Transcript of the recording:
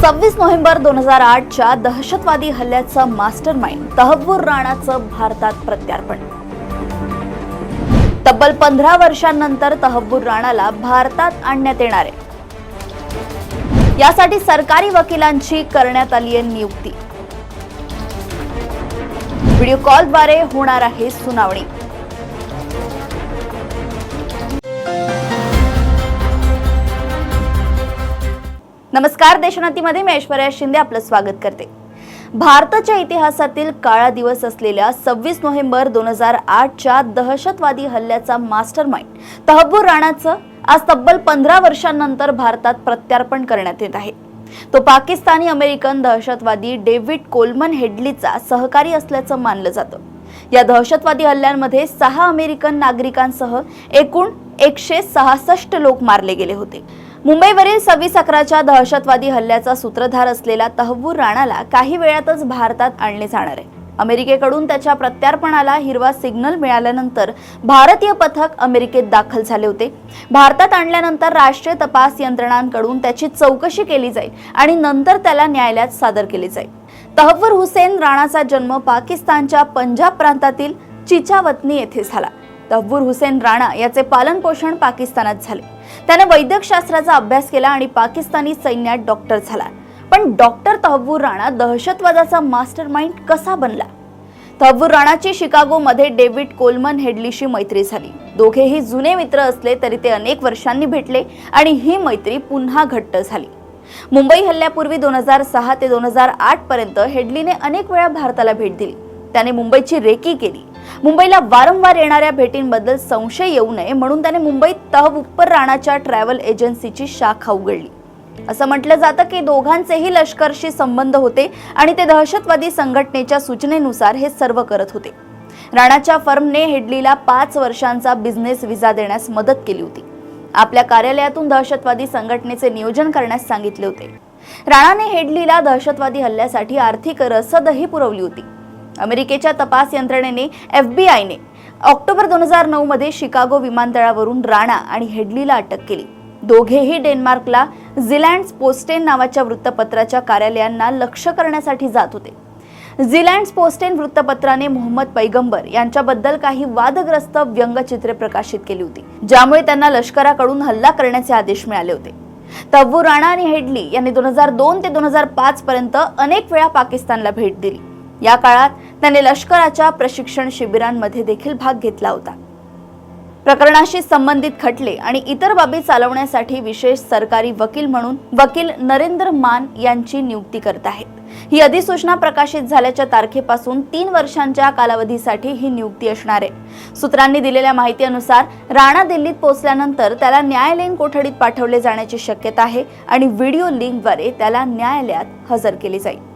26 November 2008च्या दहशतवादी हल्ल्याचं mastermind Tahawwur राणाचं भारतात प्रत्यार्पण। तब्बल 15 वर्षांनंतर तहव्वूर राणाला भारतात आणण्यात येणार आहे। यासाठी सरकारी वकिलांची करण्यात आली आहे नियुक्ती। व्हिडिओ कॉलद्वारे होणार आहे सुनावणी। नमस्कार, देशोन्नतीमध्ये मी ऐश्वर्या शिंदे आपलं स्वागत करते। भारताच्या इतिहासातील काळा दिवस असलेल्या 26 नोव्हेंबर 2008च्या दहशतवादी हल्ल्याचा मास्टरमाइंड तहव्वूर राणाचं आज तब्बल 15 वर्षांनंतर भारतात प्रत्यार्पण करण्यात येत आहे। तो पाकिस्तानी अमेरिकन दहशतवादी डेव्हिड कोलमन हेडलीचा सहकारी असल्याचं मानलं जातं। या दहशतवादी हल्ल्यांमध्ये 6 अमेरिकन नागरिकांसह एकूण 166 लोक मारले गेले होते। मुंबईवरील 26/11च्या दहशतवादी हल्ल्याचा सूत्रधार असलेला तहव्वूर राणाला काही वेळातच भारतात आणले जाणार आहे। अमेरिकेकडून त्याच्या प्रत्यार्पणाला हिरवा सिग्नल मिळाल्यानंतर भारतीय पथक अमेरिकेत दाखल झाले होते। भारतात आणल्यानंतर राष्ट्रीय तपास यंत्रणांकडून त्याची चौकशी केली जाईल आणि नंतर त्याला न्यायालयात सादर केले जाईल। तहव्वूर हुसेन राणाचा जन्म पाकिस्तानच्या पंजाब प्रांतातील चिचावतनी येथे झाला। तहव्वूर हुसेन राणा याचे पालनपोषण पाकिस्तानात झाले। त्याने वैद्यकशास्त्राचा अभ्यास केला आणि पाकिस्तानी सैन्यात डॉक्टर झाला। पण डॉक्टर तहव्वूर राणा दहशतवादाचा मास्टरमाइंड कसा बनला? तहव्वूर राणाची शिकागोमध्ये डेव्हिड कोलमन हेडलीशी मैत्री झाली। दोघेही जुने मित्र असले तरी ते अनेक वर्षांनी भेटले आणि ही मैत्री पुन्हा घट्ट झाली। मुंबई हल्ल्यापूर्वी 2006 ते 2008 पर्यंत हेडलीने अनेक वेळा भारताला भेट दिली। त्याने मुंबईची रेकी केली। मुंबईला वारंवार येणाऱ्या भेटींबद्दल संशय येऊ नये म्हणून त्याने मुंबईत तहव्वूर राणाच्या ट्रॅव्हल एजन्सीची शाखा उघडली। असं म्हटलं जातं की दोघांचेही लष्करशी संबंध होते आणि ते दहशतवादी संघटनेच्या सूचनेनुसार हे सर्व करत होते। राणाच्या फर्मने हेडलीला 5 वर्षांचा बिझनेस व्हिसा देण्यास मदत केली होती। आपल्या कार्यालयातून दहशतवादी संघटनेचे नियोजन करण्यास सांगितले होते। राणाने हेडलीला दहशतवादी हल्ल्यासाठी आर्थिक रसदही पुरवली होती। अमेरिकेच्या तपास यंत्रणेने FBI ने ऑक्टोबर 2009 मध्ये शिकागो विमानतळावरून राणा आणि हेडलीला अटक केली। दोघेही डेन्मार्कला झीलँड्स पोस्टेन नावाच्या वृत्तपत्राच्या कार्यालयांना लक्ष्य करण्यासाठी जात होते। झीलँड्स पोस्टेन वृत्तपत्राने मोहम्मद पैगंबर यांच्याबद्दल काही वादग्रस्त व्यंगचित्रे प्रकाशित केली होती, ज्यामुळे त्यांना लष्कराकडून हल्ला करण्याचे आदेश मिळाले होते। तहव्वूर राणा आणि हेडली यांनी 2002 ते 2005 पर्यंत अनेक वेळा पाकिस्तानला भेट दिली। या काळात त्याने लष्कराच्या प्रशिक्षण शिबिरांमध्ये देखील भाग घेतला होता। प्रकरणाशी संबंधित खटले आणि इतर बाबी चालवण्यासाठी विशेष सरकारी वकील म्हणून वकील नरेंद्र मान यांची नियुक्ती करत आहेत। ही अधिसूचना प्रकाशित झाल्याच्या तारखेपासून 3 वर्षांच्या कालावधीसाठी ही नियुक्ती असणार आहे। सूत्रांनी दिलेल्या माहितीनुसार राणा दिल्लीत पोहोचल्यानंतर त्याला न्यायालयीन कोठडीत पाठवले जाण्याची शक्यता आहे आणि व्हिडिओ लिंकद्वारे त्याला न्यायालयात हजर केले जाईल।